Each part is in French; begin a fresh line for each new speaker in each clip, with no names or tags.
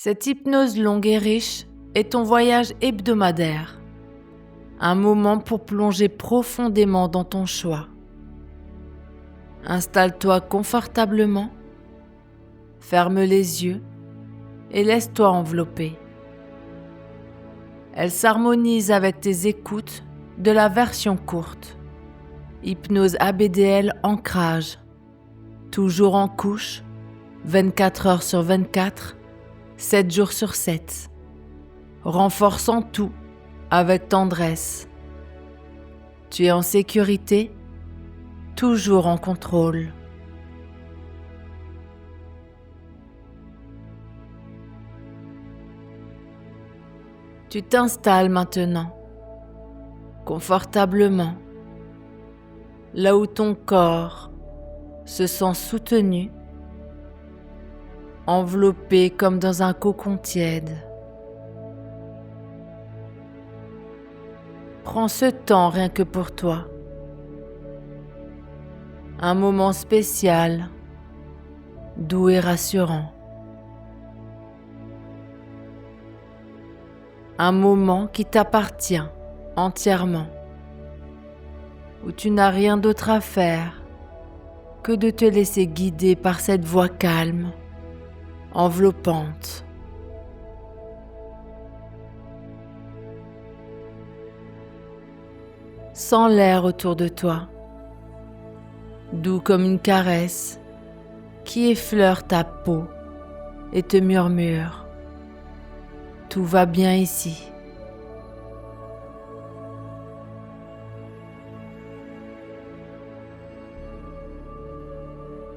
Cette hypnose longue et riche est ton voyage hebdomadaire. Un moment pour plonger profondément dans ton choix. Installe-toi confortablement, ferme les yeux et laisse-toi envelopper. Elle s'harmonise avec tes écoutes de la version courte. Hypnose ABDL Ancrage. Toujours en couche, 24 heures sur 24, 7 jours sur 7. Renforçant tout avec tendresse. Tu es en sécurité, toujours en contrôle. Tu t'installes maintenant, confortablement, là où ton corps se sent soutenu, enveloppé comme dans un cocon tiède. Prends ce temps rien que pour toi. Un moment spécial, doux et rassurant. Un moment qui t'appartient entièrement, où tu n'as rien d'autre à faire que de te laisser guider par cette voix calme, enveloppante. Sens l'air autour de toi, doux comme une caresse qui effleure ta peau et te murmure « Tout va bien ici ».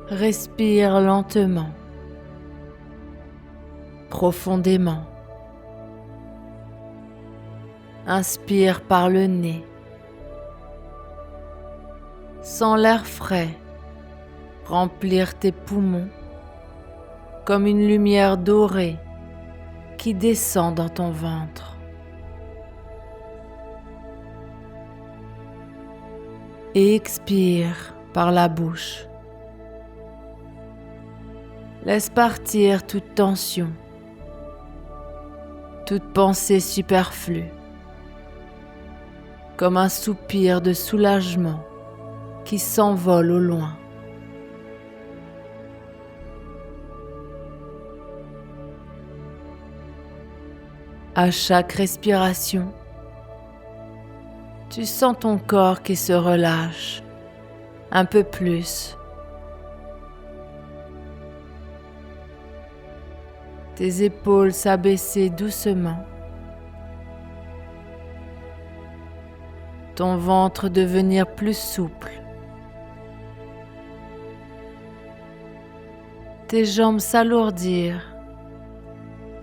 Respire lentement, profondément. Inspire par le nez. Sens l'air frais remplir tes poumons comme une lumière dorée qui descend dans ton ventre. Et expire par la bouche. Laisse partir toute tension, toute pensée superflue, comme un soupir de soulagement qui s'envole au loin. À chaque respiration, tu sens ton corps qui se relâche un peu plus. Tes épaules s'abaisser doucement. Ton ventre devenir plus souple. Tes jambes s'alourdir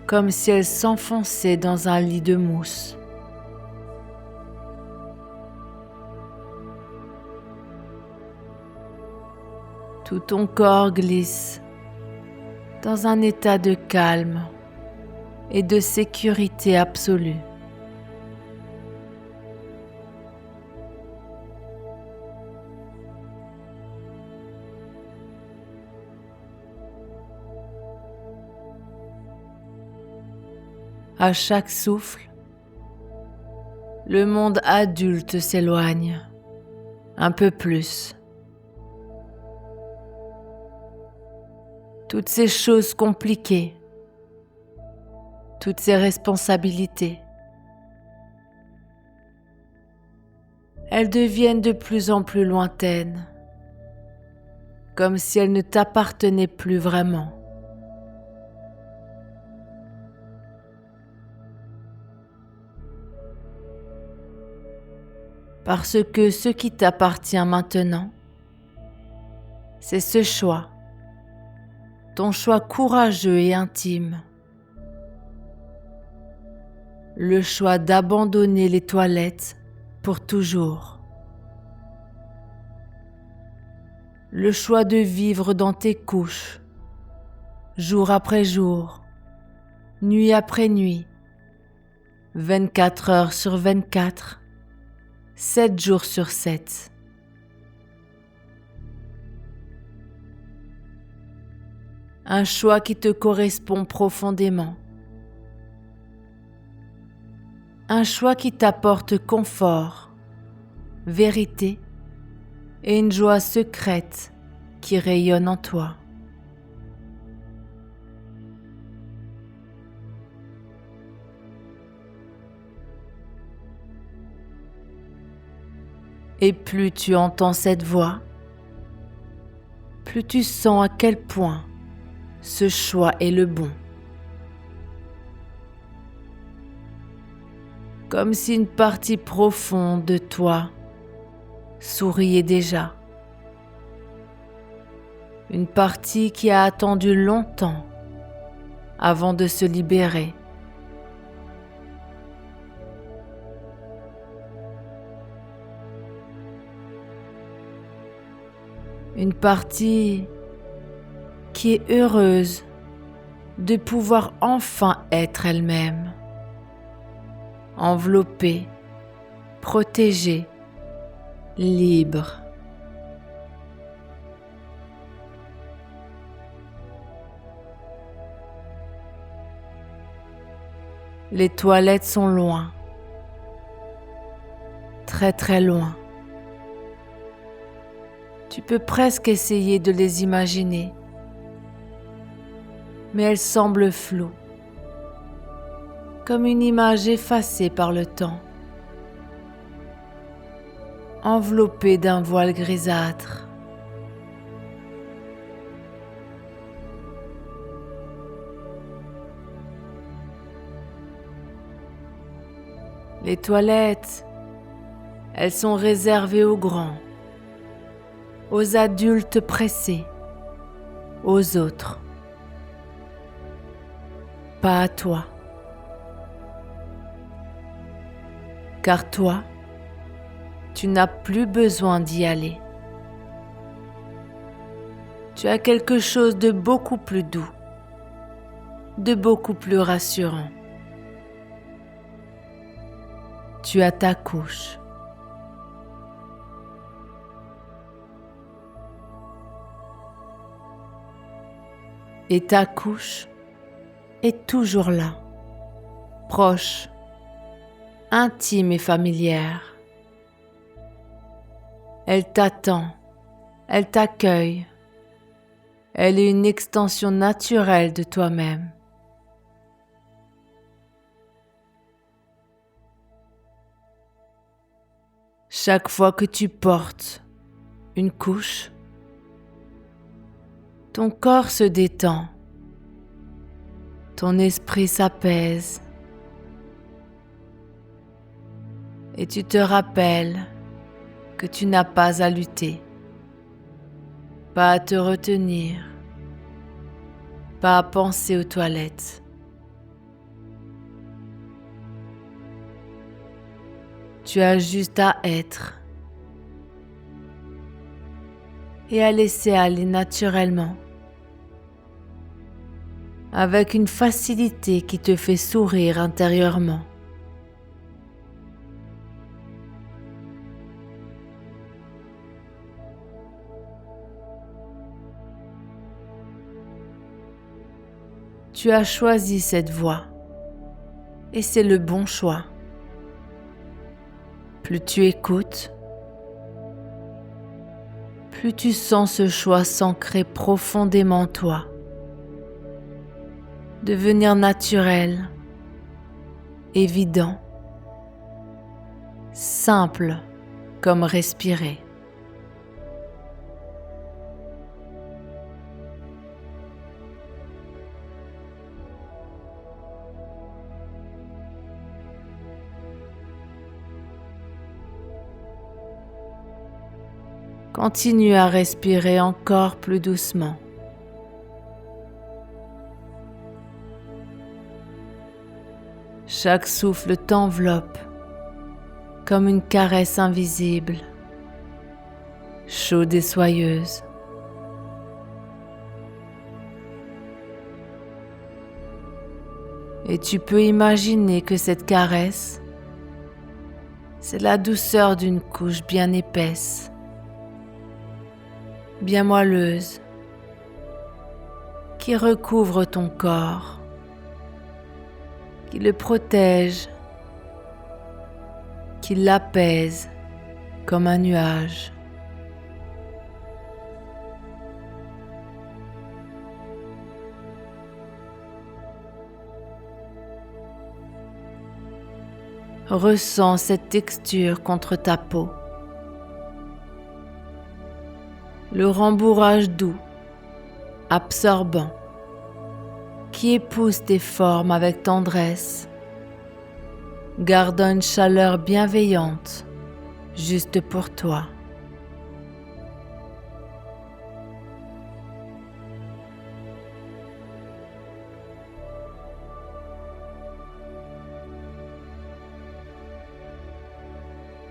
comme si elles s'enfonçaient dans un lit de mousse. Tout ton corps glisse dans un état de calme et de sécurité absolue. À chaque souffle, le monde adulte s'éloigne un peu plus. Toutes ces choses compliquées, toutes ces responsabilités, elles deviennent de plus en plus lointaines, comme si elles ne t'appartenaient plus vraiment. Parce que ce qui t'appartient maintenant, c'est ce choix, ton choix courageux et intime. Le choix d'abandonner les toilettes pour toujours. Le choix de vivre dans tes couches, jour après jour, nuit après nuit, 24 heures sur 24, 7 jours sur 7. Un choix qui te correspond profondément Un choix qui t'apporte confort, vérité et une joie secrète qui rayonne en toi. Et plus tu entends cette voix, plus tu sens à quel point ce choix est le bon. Comme si une partie profonde de toi souriait déjà. Une partie qui a attendu longtemps avant de se libérer. Une partie qui est heureuse de pouvoir enfin être elle-même, enveloppée, protégée, libre. Les toilettes sont loin, très très loin. Tu peux presque essayer de les imaginer, mais elles semblent floues, comme une image effacée par le temps, enveloppée d'un voile grisâtre. Les toilettes, elles sont réservées aux grands, aux adultes pressés, aux autres. Pas à toi. Car toi, tu n'as plus besoin d'y aller. Tu as quelque chose de beaucoup plus doux, de beaucoup plus rassurant. Tu as ta couche. Et ta couche est toujours là, proche, intime et familière. Elle t'attend, elle t'accueille. Elle est une extension naturelle de toi-même. Chaque fois que tu portes une couche, ton corps se détend, ton esprit s'apaise et tu te rappelles que tu n'as pas à lutter, pas à te retenir, pas à penser aux toilettes. Tu as juste à être et à laisser aller naturellement, avec une facilité qui te fait sourire intérieurement. Tu as choisi cette voie et c'est le bon choix. Plus tu écoutes, plus tu sens ce choix s'ancrer profondément en toi, devenir naturel, évident, simple comme respirer. Continue à respirer encore plus doucement. Chaque souffle t'enveloppe comme une caresse invisible, chaude et soyeuse. Et tu peux imaginer que cette caresse, c'est la douceur d'une couche bien épaisse, bien moelleuse, qui recouvre ton corps, qui le protège qui l'apaise comme un nuage. Ressens cette texture contre ta peau. Le rembourrage doux, absorbant, qui épouse tes formes avec tendresse, gardant une chaleur bienveillante juste pour toi.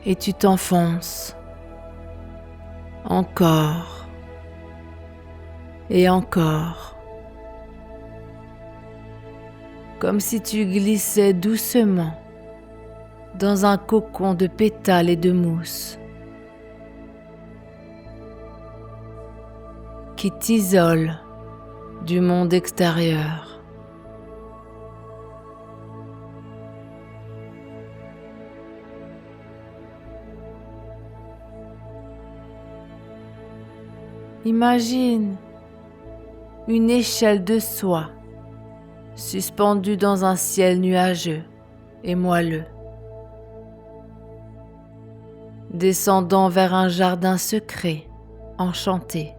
Et tu t'enfonces encore et encore, comme si tu glissais doucement dans un cocon de pétales et de mousse qui t'isole du monde extérieur. Imagine une échelle de soie suspendue dans un ciel nuageux et moelleux, descendant vers un jardin secret enchanté.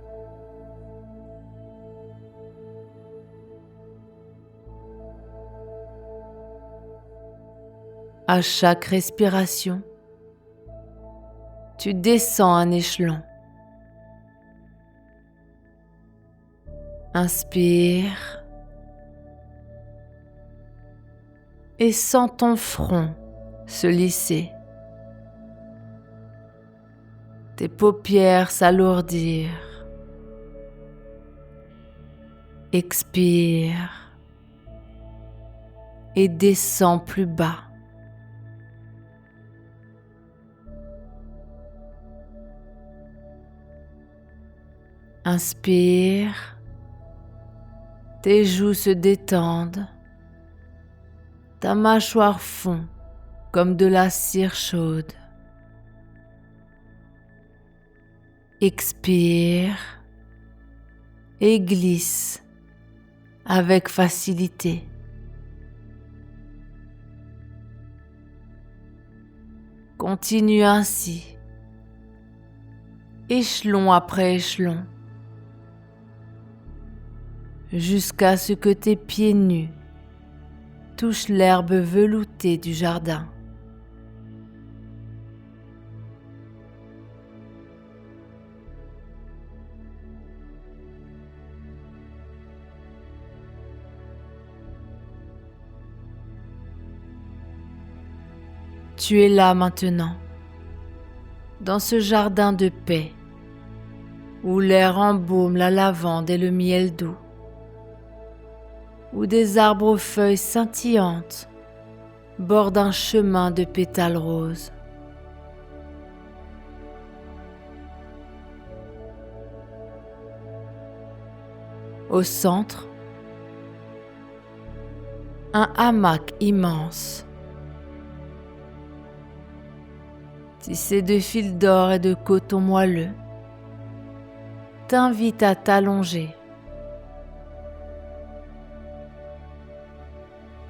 À chaque respiration, tu descends un échelon. Inspire et sens ton front se lisser, tes paupières s'alourdir. Expire et descends plus bas. Inspire. Tes joues se détendent, ta mâchoire fond comme de la cire chaude. Expire et glisse avec facilité. Continue ainsi, échelon après échelon, jusqu'à ce que tes pieds nus touchent l'herbe veloutée du jardin. Tu es là maintenant, dans ce jardin de paix, où l'air embaume la lavande et le miel doux, où des arbres aux feuilles scintillantes bordent un chemin de pétales roses. Au centre, un hamac immense, tissé de fils d'or et de coton moelleux, t'invite à t'allonger.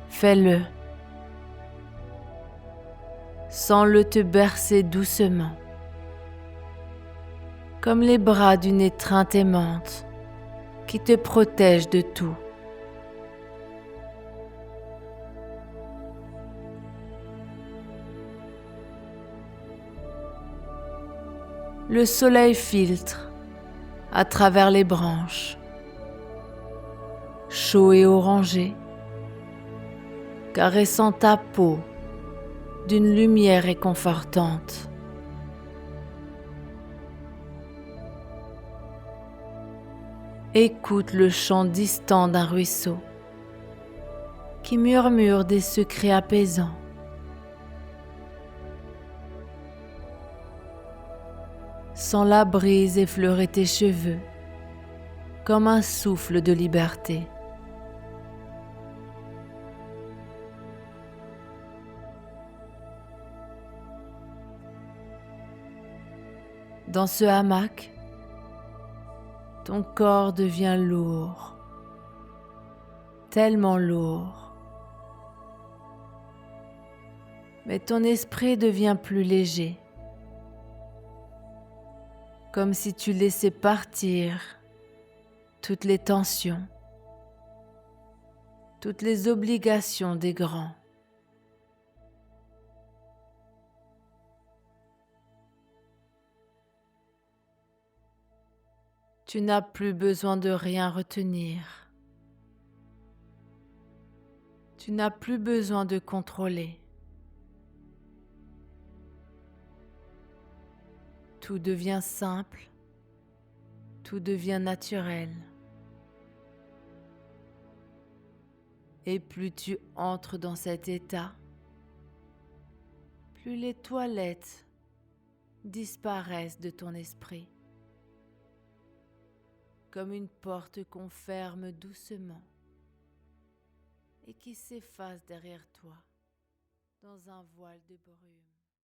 Fais-le. Sens-le te bercer doucement, comme les bras d'une étreinte aimante qui te protège de tout. Le soleil filtre à travers les branches, chaud et orangé, caressant ta peau d'une lumière réconfortante. Écoute le chant distant d'un ruisseau qui murmure des secrets apaisants. Sens la brise effleurer tes cheveux comme un souffle de liberté. Dans ce hamac, ton corps devient lourd, tellement lourd. Mais ton esprit devient plus léger, comme si tu laissais partir toutes les tensions, toutes les obligations des grands. Tu n'as plus besoin de rien retenir. Tu n'as plus besoin de contrôler. Tout devient simple, tout devient naturel. Et plus tu entres dans cet état, plus les toilettes disparaissent de ton esprit, comme une porte qu'on ferme doucement et qui s'efface derrière toi dans un voile de brume.